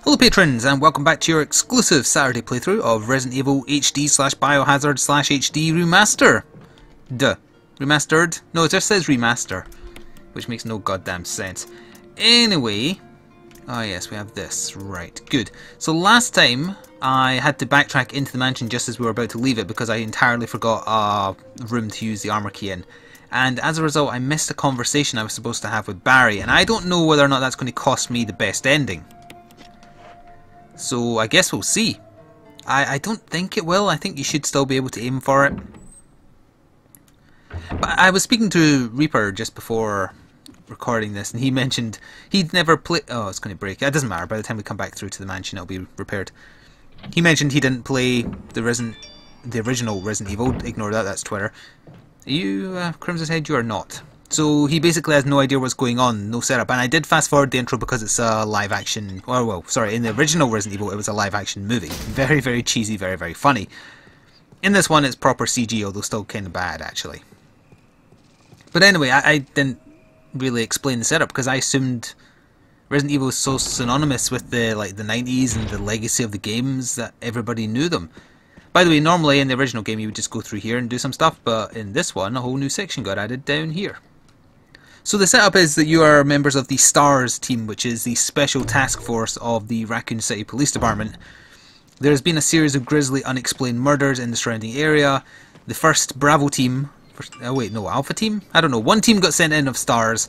Hello patrons, and welcome back to your exclusive Saturday playthrough of Resident Evil HD / Biohazard / HD Remaster. Remastered? No, it just says remaster, which makes no goddamn sense. Anyway, oh yes, we have this, right, good. So last time I had to backtrack into the mansion just as we were about to leave it because I entirely forgot a room to use the armor key in. And as a result I missed a conversation I was supposed to have with Barry, and I don't know whether or not that's going to cost me the best ending. So I guess we'll see. I don't think it will. I think you should still be able to aim for it. But I was speaking to Reaper just before recording this, and he mentioned he'd never played... Oh, it's going to break. It doesn't matter. By the time we come back through to the mansion, it'll be repaired. He mentioned he didn't play the original Resident Evil. Ignore that, that's Twitter. Are you Crimson's Head? You are not. So he basically has no idea what's going on, no setup. And I did fast forward the intro because it's a live action, well, sorry, in the original Resident Evil it was a live action movie. Very, very cheesy, very, very funny. In this one it's proper CG, although still kind of bad actually. But anyway, I didn't really explain the setup because I assumed Resident Evil was so synonymous with the 90s and the legacy of the games that everybody knew them. By the way, normally in the original game you would just go through here and do some stuff, but in this one a whole new section got added down here. So the setup is that you are members of the STARS team, which is the Special Task Force of the Raccoon City Police Department. There has been a series of grisly unexplained murders in the surrounding area. The first Bravo team, Alpha team? I don't know, one team got sent in of STARS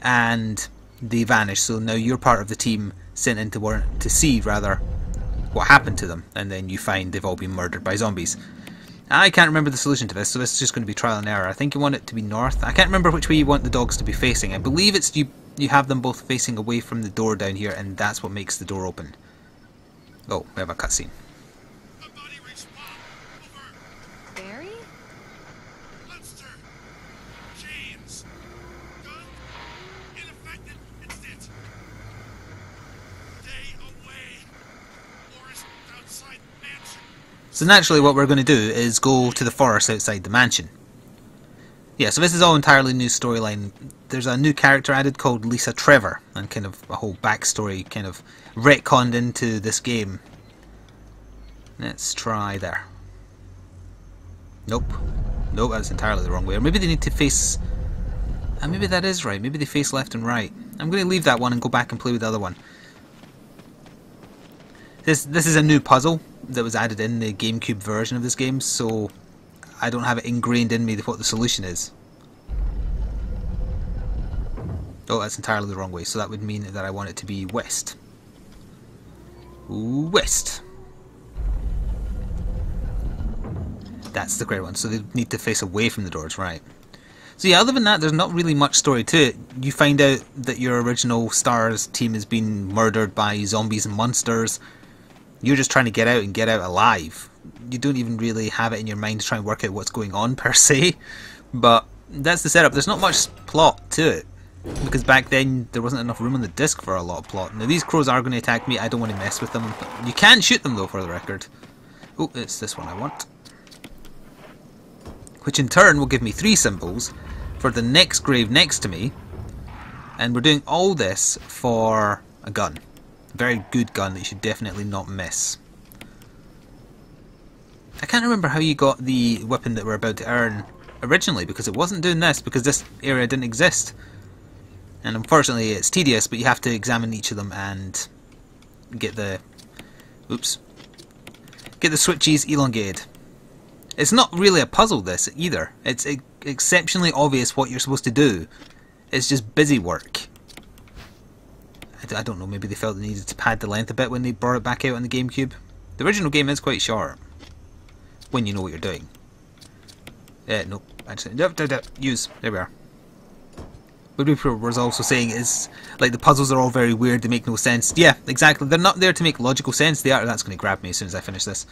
and they vanished, so now you're part of the team sent in to see what happened to them, and then you find they've all been murdered by zombies. I can't remember the solution to this, so this is just going to be trial and error. I think you want it to be north. I can't remember which way you want the dogs to be facing. I believe it's you have them both facing away from the door down here, and that's what makes the door open. Oh, we have a cutscene. Barry? Monster! James! Gun? Ineffective! It's it! Stay away! Forest outside mansion! So naturally what we're going to do is go to the forest outside the mansion. Yeah, so this is all entirely new storyline. There's a new character added called Lisa Trevor, and kind of a whole backstory kind of retconned into this game. Let's try there. Nope. Nope, that's entirely the wrong way. Or maybe they need to face... maybe that is right. Maybe they face left and right. I'm going to leave that one and go back and play with the other one. This is a new puzzle that was added in the GameCube version of this game, so I don't have it ingrained in me what the solution is. Oh, that's entirely the wrong way, so that would mean that I want it to be west. West. That's the correct one, so they need to face away from the doors, right. So yeah, other than that, there's not really much story to it. You find out that your original STARS team has been murdered by zombies and monsters. You're just trying to get out and get out alive. You don't even really have it in your mind to try and work out what's going on per se. But that's the setup. There's not much plot to it, because back then there wasn't enough room on the disc for a lot of plot. Now these crows are going to attack me. I don't want to mess with them. You can shoot them though, for the record. Oh, it's this one I want. Which in turn will give me 3 symbols for the next grave next to me. And we're doing all this for a gun. Very good gun that you should definitely not miss. I can't remember how you got the weapon that we're about to earn originally, because it wasn't doing this, because this area didn't exist. And unfortunately it's tedious, but you have to examine each of them and get the... oops. Get the switches elongated. It's not really a puzzle, this, either. It's exceptionally obvious what you're supposed to do. It's just busy work. I don't know, maybe they felt they needed to pad the length a bit when they brought it back out on the GameCube. The original game is quite short, when you know what you're doing. Nope, actually, use, there we are. What Reaper was also saying is, like, the puzzles are all very weird, they make no sense. Yeah, exactly, they're not there to make logical sense, they are. That's going to grab me as soon as I finish this.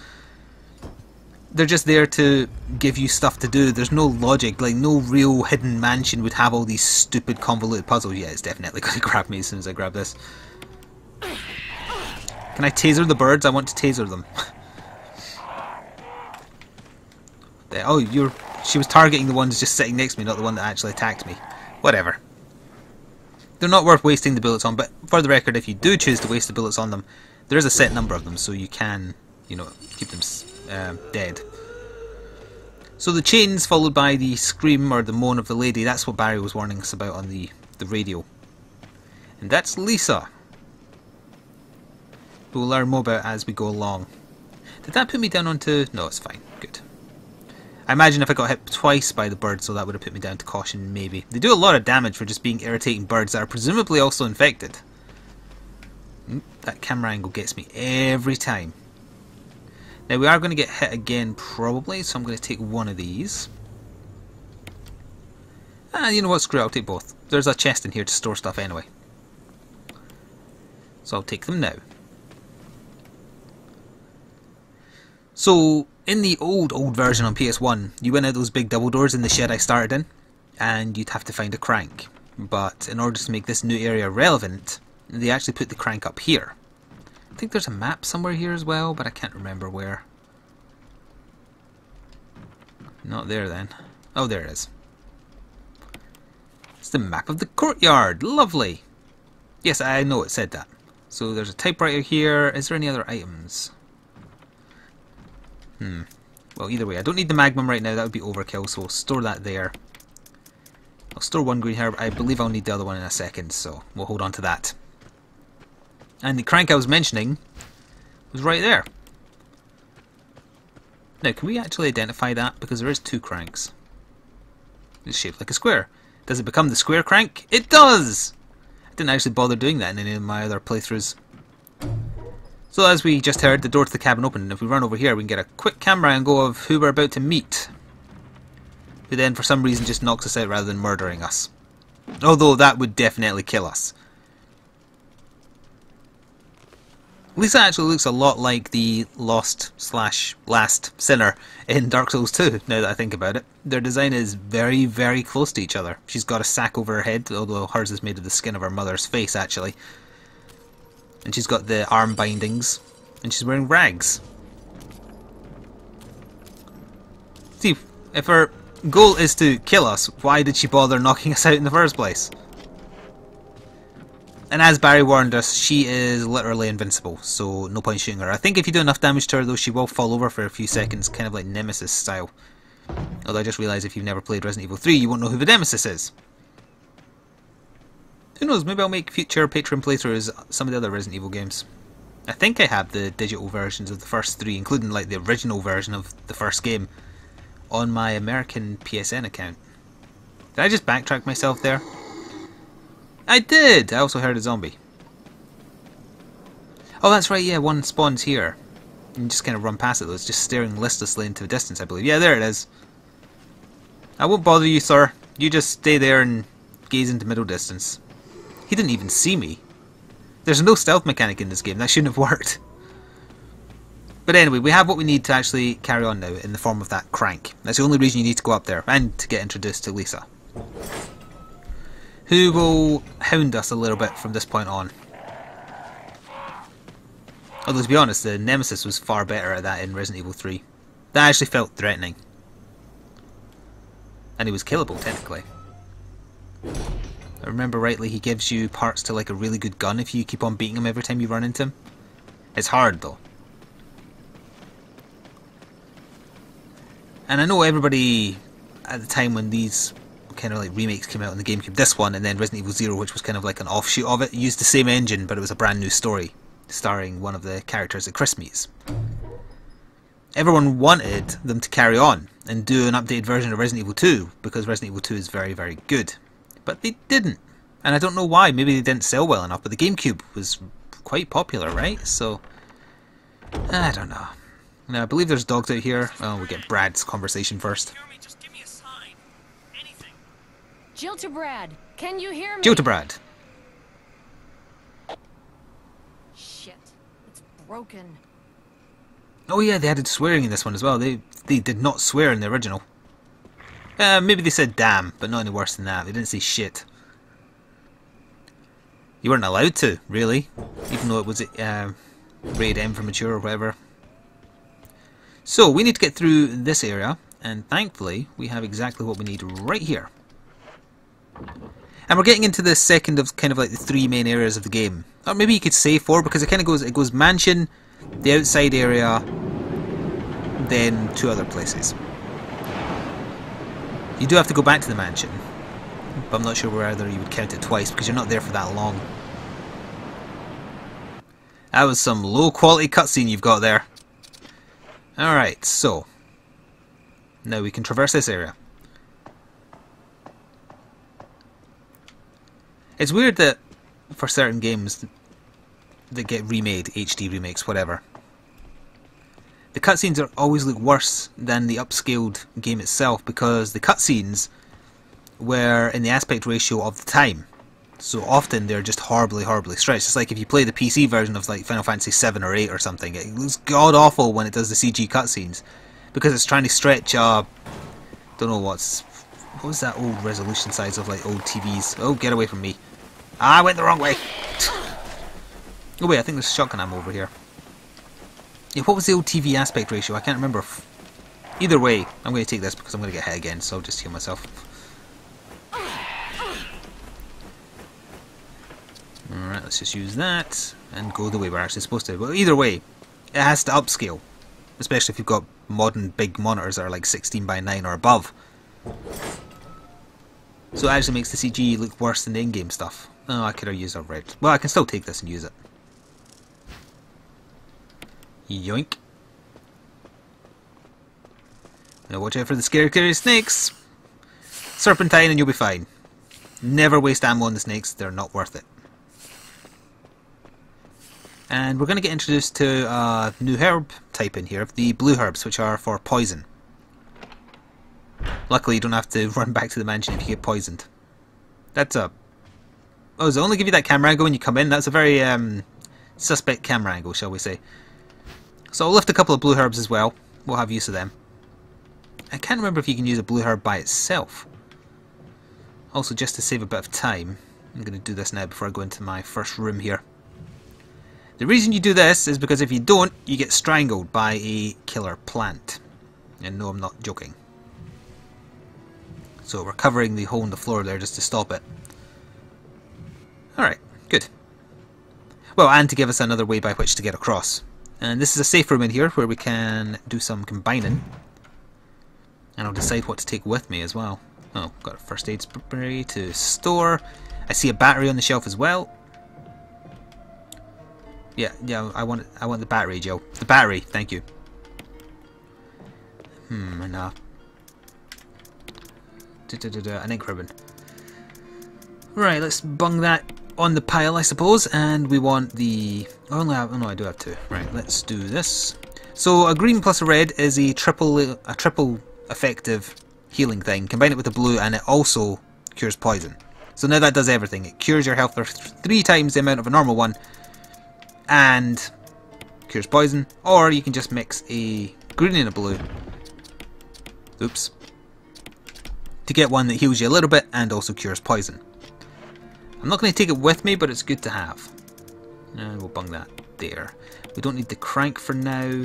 They're just there to give you stuff to do. There's no logic, like no real hidden mansion would have all these stupid convoluted puzzles. Yeah, it's definitely going to grab me as soon as I grab this. Can I taser the birds? I want to taser them. Oh, she was targeting the ones just sitting next to me, not the one that actually attacked me. Whatever. They're not worth wasting the bullets on, but for the record, if you do choose to waste the bullets on them, There is a set number of them, so you can, you know, keep them dead. So the chains followed by the scream or the moan of the lady, that's what Barry was warning us about on the radio. And that's Lisa. We'll learn more about as we go along. Did that put me down onto... No, it's fine. Good. I imagine if I got hit twice by the bird, so that would have put me down to caution, maybe. They do a lot of damage for just being irritating birds that are presumably also infected. That camera angle gets me every time. Now we are going to get hit again probably, so I'm going to take one of these. You know what, screw it, I'll take both. There's a chest in here to store stuff anyway. So I'll take them now. So, in the old version on PS1, you went out those big double doors in the shed I started in, and you'd have to find a crank. But in order to make this new area relevant, they actually put the crank up here. I think there's a map somewhere here as well, but I can't remember where. Not there then. Oh, there it is. It's the map of the courtyard. Lovely. Yes, I know it said that. So there's a typewriter here. Is there any other items? Well, either way, I don't need the magnum right now. That would be overkill, so we'll store that there. I'll store one green herb. I believe I'll need the other one in a second, so we'll hold on to that. And the crank I was mentioning was right there. Now, can we actually identify that? Because there is two cranks. It's shaped like a square. Does it become the square crank? It does! I didn't actually bother doing that in any of my other playthroughs. So as we just heard, the door to the cabin opened, and if we run over here we can get a quick camera angle of who we're about to meet. Who then for some reason just knocks us out rather than murdering us. Although that would definitely kill us. Lisa actually looks a lot like the lost/last sinner in Dark Souls 2, now that I think about it. Their design is very, very close to each other. She's got a sack over her head, although hers is made of the skin of her mother's face actually. And she's got the arm bindings, and she's wearing rags. See, if her goal is to kill us, why did she bother knocking us out in the first place? And as Barry warned us, she is literally invincible, so no point shooting her. I think if you do enough damage to her though, she will fall over for a few seconds, kind of like Nemesis style. Although I just realised if you've never played Resident Evil 3, you won't know who the Nemesis is. Who knows, maybe I'll make future Patreon playthroughs some of the other Resident Evil games. I think I have the digital versions of the first three, including like the original version of the first game, on my American PSN account. Did I just backtrack myself there? I did! I also heard a zombie. Oh, that's right, yeah, one spawns here. You just kind of run past it though, it's just staring listlessly into the distance, I believe. Yeah, there it is. I won't bother you, sir. You just stay there and gaze into middle distance. He didn't even see me. There's no stealth mechanic in this game, that shouldn't have worked. But anyway, we have what we need to actually carry on now in the form of that crank. That's the only reason you need to go up there, and to get introduced to Lisa, who will hound us a little bit from this point on. Although to be honest, the Nemesis was far better at that in Resident Evil 3. That actually felt threatening. And he was killable, technically. I remember rightly, he gives you parts to like a really good gun if you keep on beating him every time you run into him. It's hard though. And I know everybody at the time when these kind of like remakes came out on the GameCube, this one and then Resident Evil 0, which was kind of like an offshoot of it, used the same engine but it was a brand new story starring one of the characters that Chris meets. Everyone wanted them to carry on and do an updated version of Resident Evil 2 because Resident Evil 2 is very, very good. But they didn't. And I don't know why. Maybe they didn't sell well enough. But the GameCube was quite popular, right? So, I don't know. Now, I believe there's dogs out here. Oh, we'll get Brad's conversation first. Just give me a sign. Anything. Jill to Brad. Can you hear me? Jill to Brad. Shit. It's broken. Oh yeah, they added swearing in this one as well. They did not swear in the original. Maybe they said damn, but not any worse than that. They didn't say shit. You weren't allowed to, really. Even though it was rated M for mature or whatever. So, we need to get through this area. And thankfully, we have exactly what we need right here. And we're getting into the second of kind of like the three main areas of the game. Or maybe you could say four, because it kind of goes mansion, the outside area, then two other places. You do have to go back to the mansion, but I'm not sure whether you would count it twice because you're not there for that long. That was some low quality cutscene you've got there. Alright, so now we can traverse this area. It's weird that for certain games that get remade, HD remakes, whatever, the cutscenes are always look worse than the upscaled game itself, because the cutscenes were in the aspect ratio of the time. So often they're just horribly stretched. It's like if you play the PC version of like Final Fantasy 7 or 8 or something, it looks god awful when it does the CG cutscenes, because it's trying to stretch don't know what was that old resolution size of like old TVs. Oh, get away from me. I went the wrong way. Oh wait, I think there's shotgun ammo over here. Yeah, what was the old TV aspect ratio? I can't remember. Either way, I'm going to take this because I'm going to get hit again, so I'll just heal myself. Alright, let's just use that and go the way we're actually supposed to. But either way, it has to upscale. Especially if you've got modern big monitors that are like 16:9 or above. So it actually makes the CG look worse than the in-game stuff. Oh, I could have used a red. Well, I can still take this and use it. Yoink. Now watch out for the scary snakes. Serpentine and you'll be fine. Never waste ammo on the snakes, they're not worth it. And we're going to get introduced to a new herb type in here, the blue herbs, which are for poison. Luckily you don't have to run back to the mansion if you get poisoned. That's a... Oh, does it only give you that camera angle when you come in? That's a very suspect camera angle, shall we say. So I'll lift a couple of blue herbs as well. We'll have use of them. I can't remember if you can use a blue herb by itself. Also, just to save a bit of time, I'm going to do this now before I go into my first room here. The reason you do this is because if you don't, you get strangled by a killer plant. And no, I'm not joking. So we're covering the hole in the floor there just to stop it. Alright, good. Well, and to give us another way by which to get across. And this is a safe room in here where we can do some combining. And I'll decide what to take with me as well. Oh, got a first aid spray to store. I see a battery on the shelf as well. Yeah, I want the battery, Joe. The battery, thank you. And an ink ribbon. Right, let's bung that on the pile, I suppose, and we want the... Oh no, I do have two. Right, let's do this. So a green plus a red is a triple effective healing thing. Combine it with the blue and it also cures poison. So now that does everything. It cures your health for 3 times the amount of a normal one and cures poison, or you can just mix a green and a blue. Oops. To get one that heals you a little bit and also cures poison. I'm not going to take it with me, but it's good to have. And we'll bung that there. We don't need the crank for now.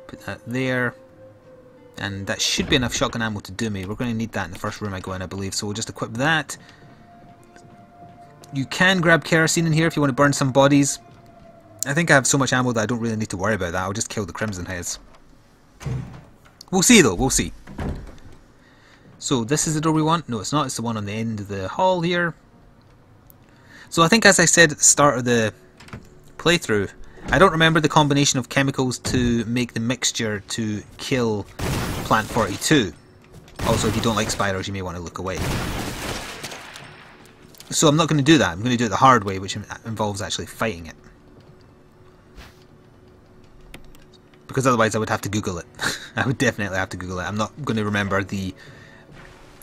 Put that there. And that should be enough shotgun ammo to do me. We're going to need that in the first room I go in, I believe. So we'll just equip that. You can grab kerosene in here if you want to burn some bodies. I think I have so much ammo that I don't really need to worry about that. I'll just kill the Crimson Heads. We'll see though, we'll see. So this is the door we want? No, it's not. It's the one on the end of the hall here. So I think, as I said at the start of the playthrough, I don't remember the combination of chemicals to make the mixture to kill Plant 42. Also, if you don't like spiders, you may want to look away. So I'm not going to do that. I'm going to do it the hard way, which involves actually fighting it. Because otherwise I would have to Google it. I would definitely have to Google it. I'm not going to remember the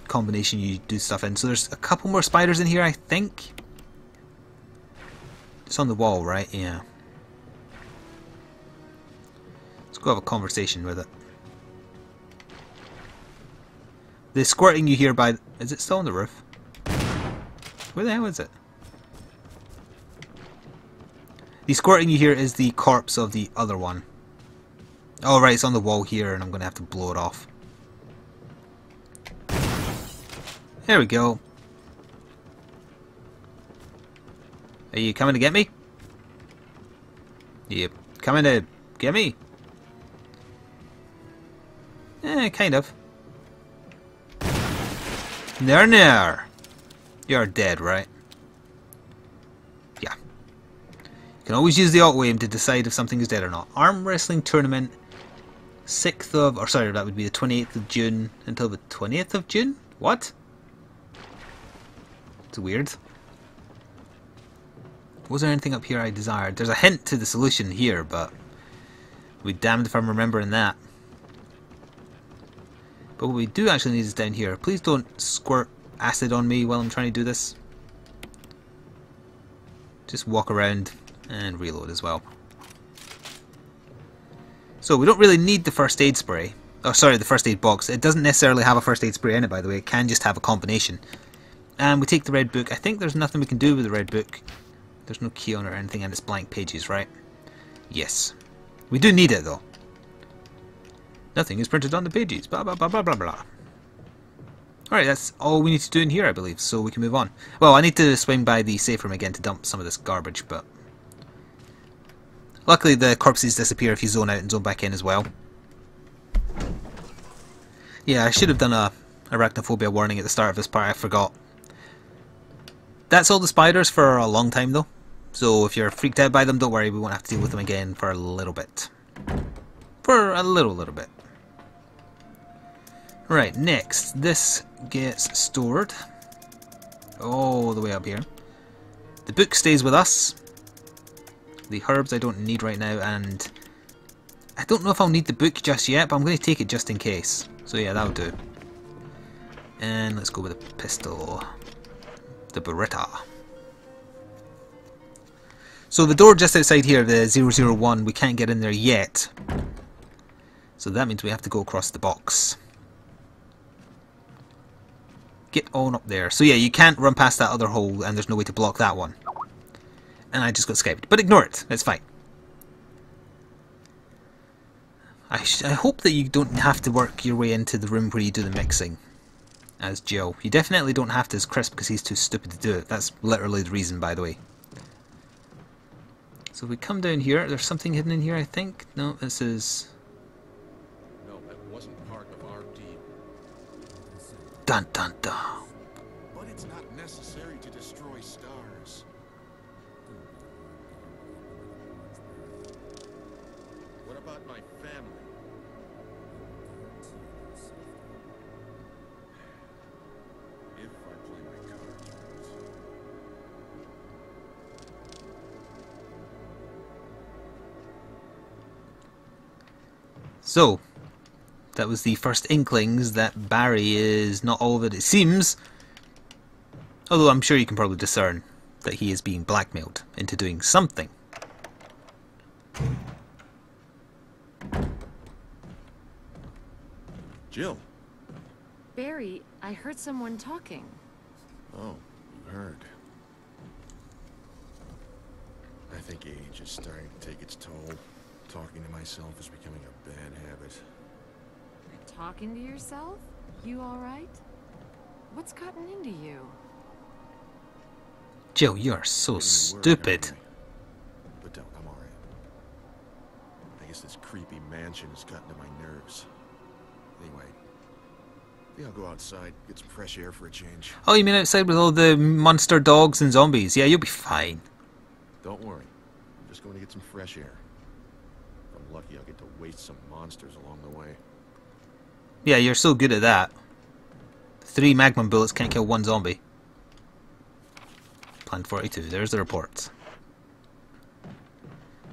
combination you do stuff in. So there's a couple more spiders in here, I think. It's on the wall, right? Yeah. Let's go have a conversation with it. The squirting you hear by... Is it still on the roof? Where the hell is it? The squirting you hear is the corpse of the other one. Oh right, it's on the wall here and I'm going to have to blow it off. Here we go. Are you coming to get me? You coming to get me? Kind of. No. You're dead, right? Yeah. You can always use the alt aim to decide if something is dead or not. Arm wrestling tournament, 6th of... Or sorry, that would be the 28th of June until the 20th of June? What? It's weird. Was there anything up here I desired? There's a hint to the solution here, but... We'll be damned if I'm remembering that. But what we do actually need is down here. Please don't squirt acid on me while I'm trying to do this. Just walk around and reload as well. So we don't really need the first aid spray. Oh, sorry, the first aid box. It doesn't necessarily have a first aid spray in it, by the way. It can just have a combination. And we take the red book. I think there's nothing we can do with the red book. There's no key on it or anything, and it's blank pages, right? Yes. We do need it, though. Nothing is printed on the pages. Blah, blah, blah, blah, blah, blah. Alright, that's all we need to do in here, I believe, so we can move on. Well, I need to swing by the safe room again to dump some of this garbage, but... Luckily, the corpses disappear if you zone out and zone back in as well. Yeah, I should have done a arachnophobia warning at the start of this part, I forgot. That's all the spiders for a long time, though. So if you're freaked out by them, don't worry, we won't have to deal with them again for a little bit. For a little bit. Right, next, this gets stored all the way up here. The book stays with us. The herbs I don't need right now, and I don't know if I'll need the book just yet, but I'm going to take it just in case. So yeah, that'll do. And let's go with the pistol. The Beretta. So the door just outside here, the 001, we can't get in there yet. So that means we have to go across the box. Get on up there. So yeah, you can't run past that other hole and there's no way to block that one. And I just got Skyped. But ignore it. It's fine. I hope that you don't have to work your way into the room where you do the mixing as Jill. You definitely don't have to as Chris because he's too stupid to do it. That's literally the reason, by the way. So if we come down here, there's something hidden in here, I think. No, this is... No, that wasn't part of our deal. Dun dun dun. But it's not necessary to destroy stars. What about my family? If I play my cards right. So, that was the first inklings that Barry is not all that it seems. Although I'm sure you can probably discern that he is being blackmailed into doing something. Jill. Barry, I heard someone talking. Oh, you heard. I think age is starting to take its toll. Talking to myself is becoming a bad habit. Talking to yourself? You alright? What's gotten into you? Jill, you are so Giving me work, stupid. aren't I? But don't, I'm alright. I guess this creepy mansion has gotten to my nerves. Anyway, I think I'll go outside, get some fresh air for a change. Oh, you mean outside with all the monster dogs and zombies? Yeah, you'll be fine. Don't worry. I'm just going to get some fresh air. If I'm lucky, I'll get to waste some monsters along the way. Yeah, you're so good at that. 3 magnum bullets can't kill 1 zombie. Plan 42, there's the reports.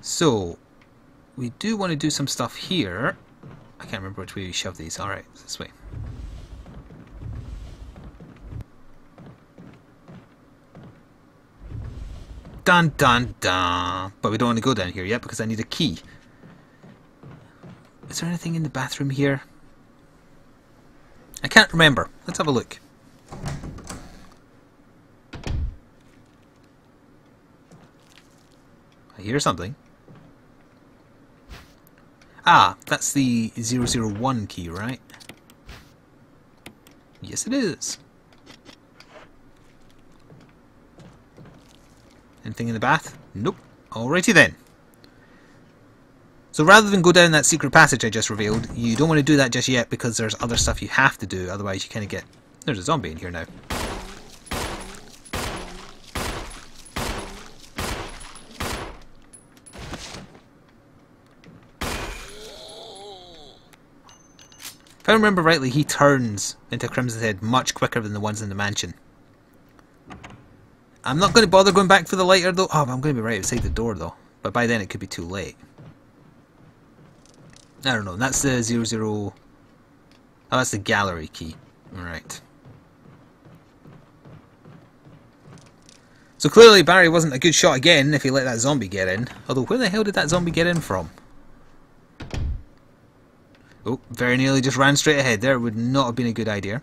So, we do want to do some stuff here. I can't remember which way we shove these. Alright, this way. Dun dun dun! But we don't want to go down here yet because I need a key. Is there anything in the bathroom here? I can't remember. Let's have a look. I hear something. Ah, that's the 001 key, right? Yes, it is. Anything in the bath? Nope. Alrighty then. So rather than go down that secret passage I just revealed, you don't want to do that just yet because there's other stuff you have to do, otherwise you kind of get... There's a zombie in here now. If I remember rightly, he turns into Crimson Head much quicker than the ones in the mansion. I'm not going to bother going back for the lighter though. Oh, I'm going to be right outside the door though. But by then it could be too late. I don't know. That's the 00... Oh, that's the gallery key. Alright. So clearly Barry wasn't a good shot again if he let that zombie get in. Although, where the hell did that zombie get in from? Oh, very nearly just ran straight ahead there. It would not have been a good idea.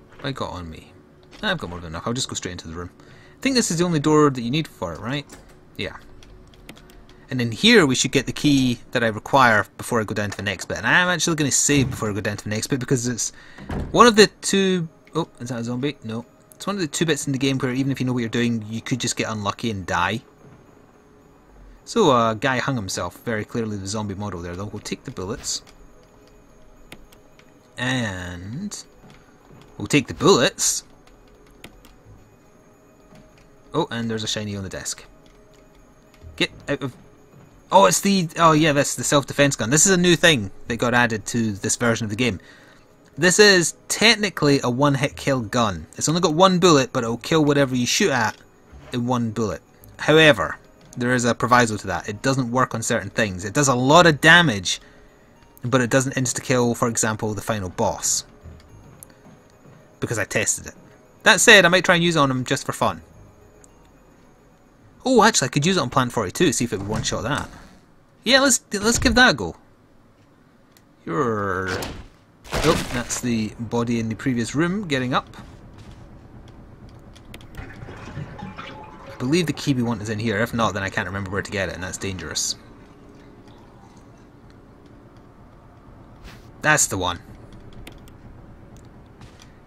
What have I got on me? I've got more than enough. I'll just go straight into the room. I think this is the only door that you need for it, right? Yeah. And in here we should get the key that I require before I go down to the next bit. And I am actually going to save before I go down to the next bit because it's one of the two... Oh, is that a zombie? No. It's one of the two bits in the game where even if you know what you're doing, you could just get unlucky and die. So a guy hung himself. Very clearly the zombie model there though. We'll take the bullets. And... we'll take the bullets. Oh, and there's a shiny on the desk. Get out of... Oh, it's the... Oh yeah, that's the self-defense gun. This is a new thing that got added to this version of the game. This is technically a one-hit kill gun. It's only got one bullet, but it'll kill whatever you shoot at in one bullet. However, there is a proviso to that. It doesn't work on certain things. It does a lot of damage, but it doesn't insta-kill, for example, the final boss. Because I tested it. That said, I might try and use it on him just for fun. Oh, actually, I could use it on Plant 42, see if it would one-shot that. Yeah, let's give that a go. You're... Oh, that's the body in the previous room getting up. I believe the key we want is in here. If not, then I can't remember where to get it, and that's dangerous. That's the one.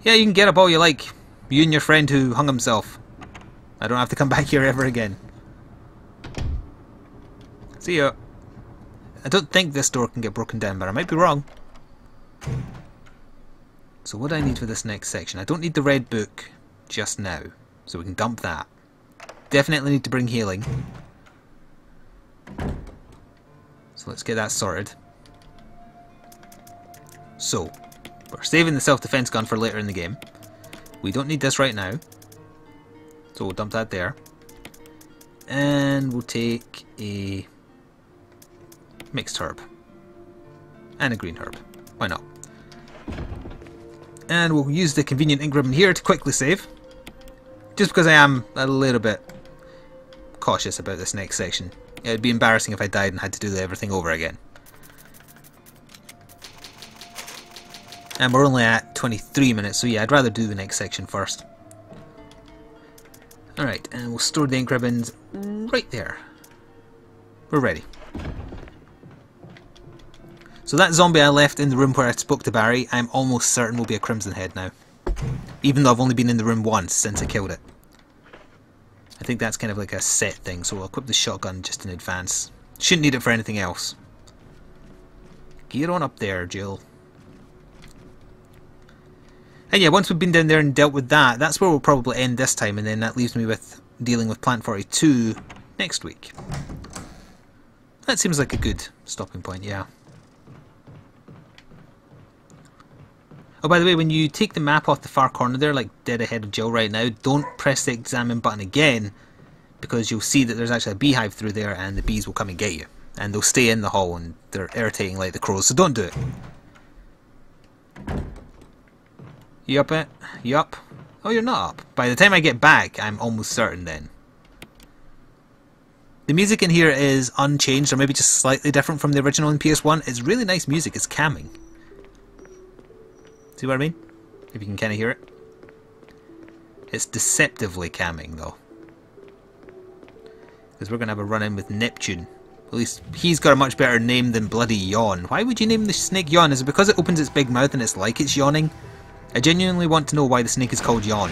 Yeah, you can get up all you like. You and your friend who hung himself. I don't have to come back here ever again. See ya. I don't think this door can get broken down, but I might be wrong. So what do I need for this next section? I don't need the red book just now, so we can dump that. Definitely need to bring healing. So let's get that sorted. So, we're saving the self-defense gun for later in the game. We don't need this right now. So we'll dump that there. And we'll take a mixed herb. And a green herb. Why not? And we'll use the convenient ink ribbon here to quickly save. Just because I am a little bit cautious about this next section. It would be embarrassing if I died and had to do everything over again. And we're only at 23 minutes, so yeah, I'd rather do the next section first. Alright, and we'll store the ink ribbons right there. We're ready. So that zombie I left in the room where I spoke to Barry, I'm almost certain will be a Crimson Head now. Even though I've only been in the room once since I killed it. I think that's kind of like a set thing, so we'll equip the shotgun just in advance. Shouldn't need it for anything else. Get on up there, Jill. And yeah, once we've been down there and dealt with that, that's where we'll probably end this time, and then that leaves me with dealing with Plant 42 next week. That seems like a good stopping point, yeah. Oh, by the way, when you take the map off the far corner there, like dead ahead of Jill right now, don't press the examine button again, because you'll see that there's actually a beehive through there, and the bees will come and get you. And they'll stay in the hole, and they're irritating like the crows, so don't do it. You up it? You up? Oh, you're not up. By the time I get back, I'm almost certain then. The music in here is unchanged, or maybe just slightly different from the original in PS1. It's really nice music, it's calming. See what I mean? If you can kind of hear it. It's deceptively calming, though. Because we're going to have a run-in with Neptune. At least he's got a much better name than bloody Yawn. Why would you name the snake Yawn? Is it because it opens its big mouth and it's like it's yawning? I genuinely want to know why the snake is called Yawn.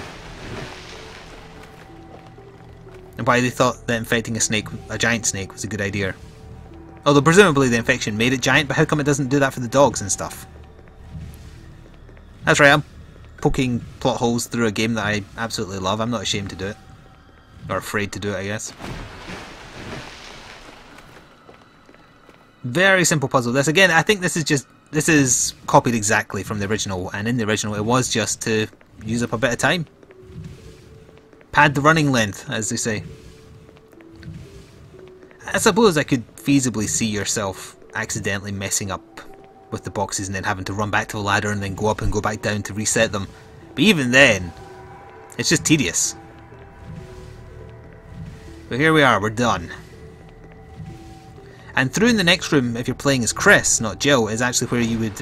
And why they thought that infecting a giant snake was a good idea. Although presumably the infection made it giant, but how come it doesn't do that for the dogs and stuff? That's right, I'm poking plot holes through a game that I absolutely love. I'm not ashamed to do it. Or afraid to do it, I guess. Very simple puzzle. This again, I think this is copied exactly from the original, and in the original it was just to use up a bit of time. Pad the running length, as they say. I suppose I could feasibly see yourself accidentally messing up with the boxes and then having to run back to the ladder and then go up and go back down to reset them. But even then, it's just tedious. But here we are, we're done. And through in the next room, if you're playing as Chris, not Jill, is actually where you would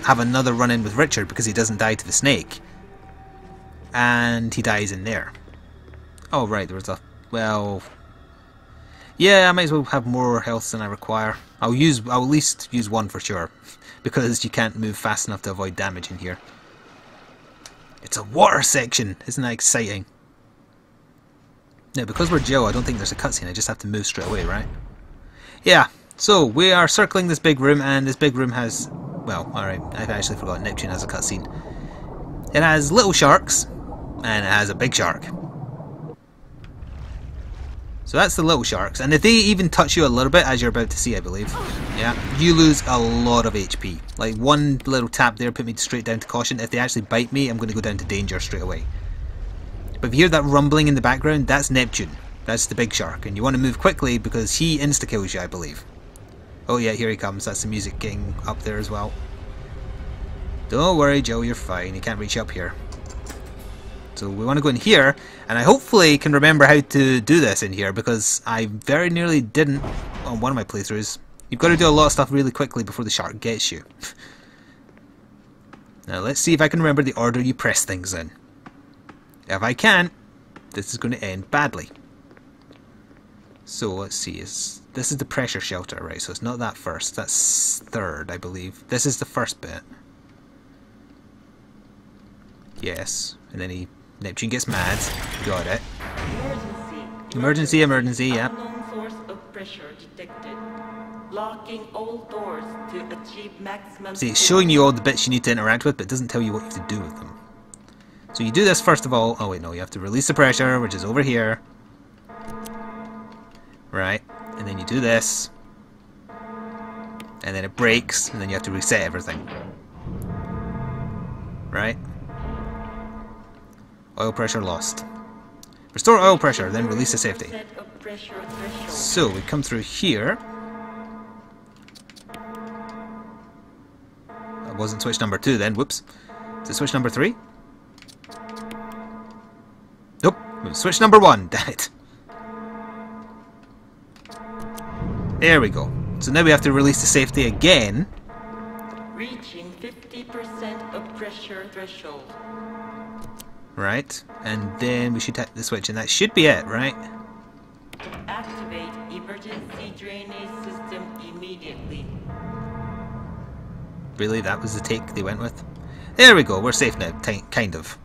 have another run-in with Richard because he doesn't die to the snake. And he dies in there. Oh right, there was a... well... yeah, I might as well have more health than I require. I'll at least use one for sure. Because you can't move fast enough to avoid damage in here. It's a water section! Isn't that exciting? Now, because we're Jill, I don't think there's a cutscene. I just have to move straight away, right? Yeah, so we are circling this big room, and this big room has... well, alright, I've actually forgotten Neptune has a cutscene. It has little sharks, and it has a big shark. So that's the little sharks, and if they even touch you a little bit, as you're about to see, I believe, yeah, you lose a lot of HP. Like, one little tap there put me straight down to caution. If they actually bite me, I'm going to go down to danger straight away. But if you hear that rumbling in the background, that's Neptune. That's the big shark, and you want to move quickly because he insta-kills you, I believe. Oh yeah, here he comes. That's the music getting up there as well. Don't worry, Joe, you're fine. He can't reach up here. So we want to go in here, and I hopefully can remember how to do this in here, because I very nearly didn't on one of my playthroughs. You've got to do a lot of stuff really quickly before the shark gets you. Now let's see if I can remember the order you press things in. If I can't, this is going to end badly. So let's see, this is the pressure shelter, right? So it's not that first, that's third, I believe. This is the first bit. Yes, and then Neptune gets mad. Got it. Emergency, yeah. Unknown source of pressure detected. Locking all doors to achieve maximum... See, it's showing you all the bits you need to interact with, but it doesn't tell you what you have to do with them. So you do this first of all. Oh wait, no, you have to release the pressure, which is over here. Right, and then you do this. And then it breaks, and then you have to reset everything. Right? Oil pressure lost. Restore oil pressure, then release the safety. So we come through here. That wasn't switch number 2 then, whoops. Is it switch number 3? Nope, it was switch number 1, damn it. There we go. So now we have to release the safety again. Reaching 50% of pressure threshold. Right, and then we should tap the switch, and that should be it, right? Activate emergency drainage system immediately. Really, that was the take they went with? There we go, we're safe now, kind of.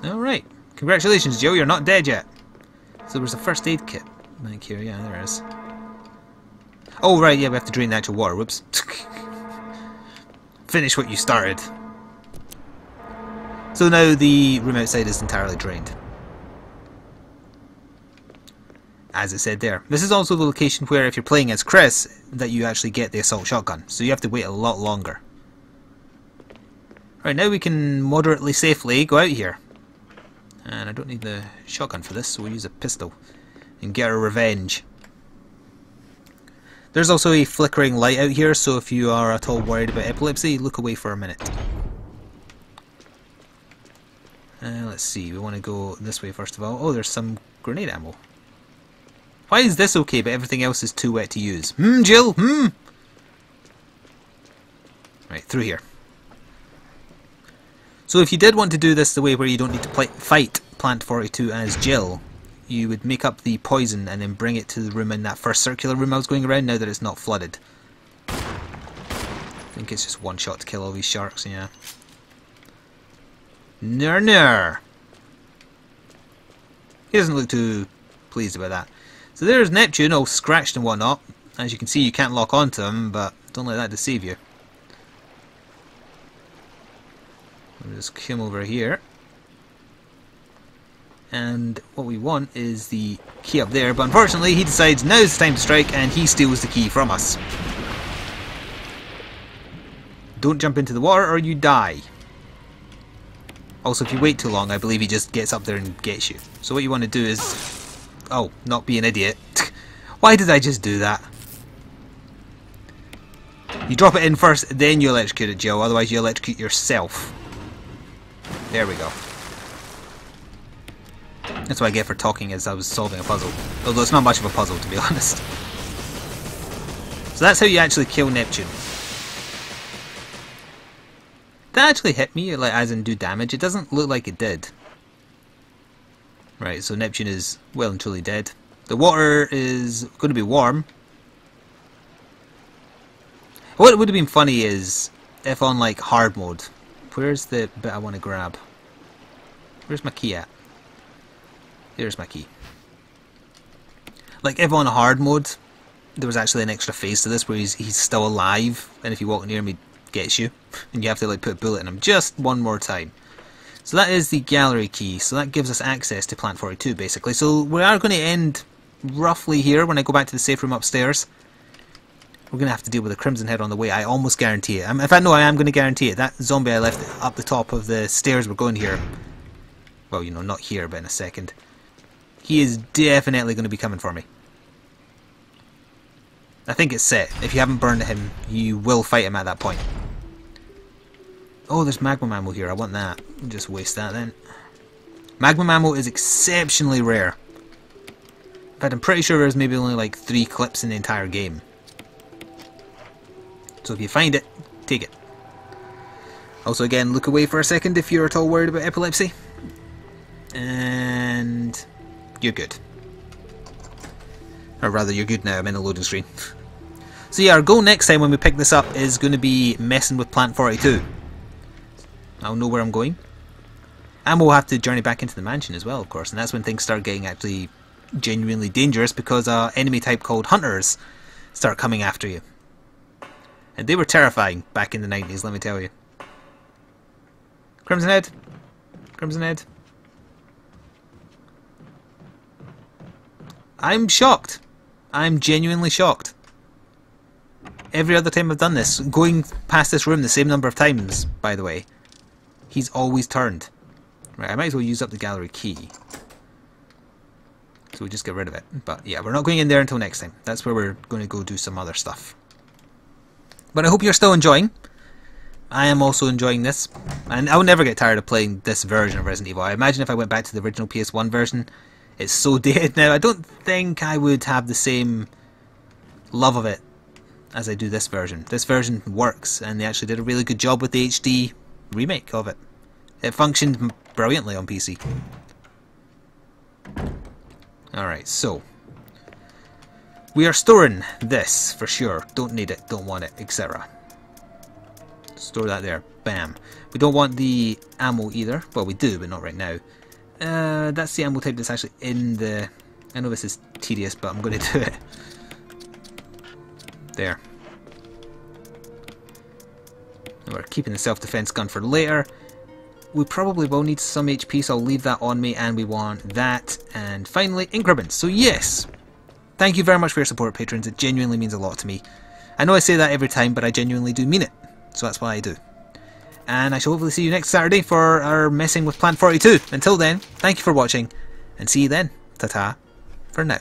Alright, congratulations Joe, you're not dead yet. So there's a first aid kit back here, yeah, there is. Oh right, yeah, we have to drain the actual water, whoops. Finish what you started. So now the room outside is entirely drained. As it said there. This is also the location where, if you're playing as Chris, that you actually get the assault shotgun. So you have to wait a lot longer. Right, now we can moderately safely go out here. And I don't need the shotgun for this, so we'll use a pistol and get our revenge. There's also a flickering light out here, so if you are at all worried about epilepsy, look away for a minute. Let's see, we want to go this way first of all. Oh, there's some grenade ammo. Why is this okay, but everything else is too wet to use? Jill? Right, through here. So if you did want to do this the way where you don't need to fight Plant 42 as Jill, you would make up the poison and then bring it to the room in that first circular room I was going around, now that it's not flooded. think it's just one shot to kill all these sharks, yeah. Ner. He doesn't look too pleased about that. So there's Neptune, all scratched and whatnot. As you can see, you can't lock onto him, but don't let that deceive you. We'll just come over here. And what we want is the key up there, but unfortunately he decides now's the time to strike and he steals the key from us. Don't jump into the water or you die. Also, if you wait too long, I believe he just gets up there and gets you. So what you want to do is... Oh, not be an idiot. Why did I just do that? You drop it in first, then you electrocute it, Joe, otherwise you electrocute yourself. There we go. That's what I get for talking as I was solving a puzzle. Although it's not much of a puzzle, to be honest. So that's how you actually kill Neptune. That actually hit me, like as in do damage. It doesn't look like it did. Right, so Neptune is well and truly dead. The water is going to be warm. What would have been funny is if on like hard mode. Where's the bit I want to grab? Where's my key at? Here's my key. Like if on hard mode there was actually an extra phase to this where he's still alive, and if you walk near him he gets you, and you have to like put a bullet in him just one more time. So that is the gallery key, so that gives us access to Plant 42 basically. So we are going to end roughly here when I go back to the safe room upstairs. We're going to have to deal with a Crimson Head on the way, I almost guarantee it. In fact no, I am going to guarantee it. That zombie I left up the top of the stairs we're going here, well you know, not here but in a second. He is definitely going to be coming for me. I think it's set. If you haven't burned him, you will fight him at that point. Oh, there's Magma Ammo here. I want that. Just waste that then. Magma Ammo is exceptionally rare. In fact, I'm pretty sure there's maybe only like 3 clips in the entire game. So if you find it, take it. Also again, look away for a second if you're at all worried about epilepsy. And... you're good. Or rather, you're good now. I'm in a loading screen. So yeah, our goal next time when we pick this up is going to be messing with Plant 42. I'll know where I'm going. And we'll have to journey back into the mansion as well, of course. And that's when things start getting actually genuinely dangerous, because an enemy type called Hunters start coming after you. And they were terrifying back in the 90s, let me tell you. Crimson Head. Crimson Head. I'm shocked. I'm genuinely shocked. Every other time I've done this, going past this room the same number of times, by the way, he's always turned. Right, I might as well use up the gallery key. So we just get rid of it. But yeah, we're not going in there until next time. That's where we're going to go do some other stuff. But I hope you're still enjoying. I am also enjoying this. And I'll never get tired of playing this version of Resident Evil. I imagine if I went back to the original PS1 version, it's so dated now, I don't think I would have the same love of it as I do this version. This version works, and they actually did a really good job with the HD remake of it. It functioned brilliantly on PC. Alright, so we are storing this for sure. Don't need it, don't want it, etc. Store that there. Bam. We don't want the ammo either. Well, we do, but not right now. That's the ammo type that's actually in the... I know this is tedious, but I'm going to do it. There. And we're keeping the self-defense gun for later. We probably will need some HP, so I'll leave that on me, and we want that. And finally, increments. So yes, thank you very much for your support, patrons. It genuinely means a lot to me. I know I say that every time, but I genuinely do mean it. So that's what I do. And I shall hopefully see you next Saturday for our messing with Plant 42. Until then, thank you for watching, and see you then. Ta-ta for now.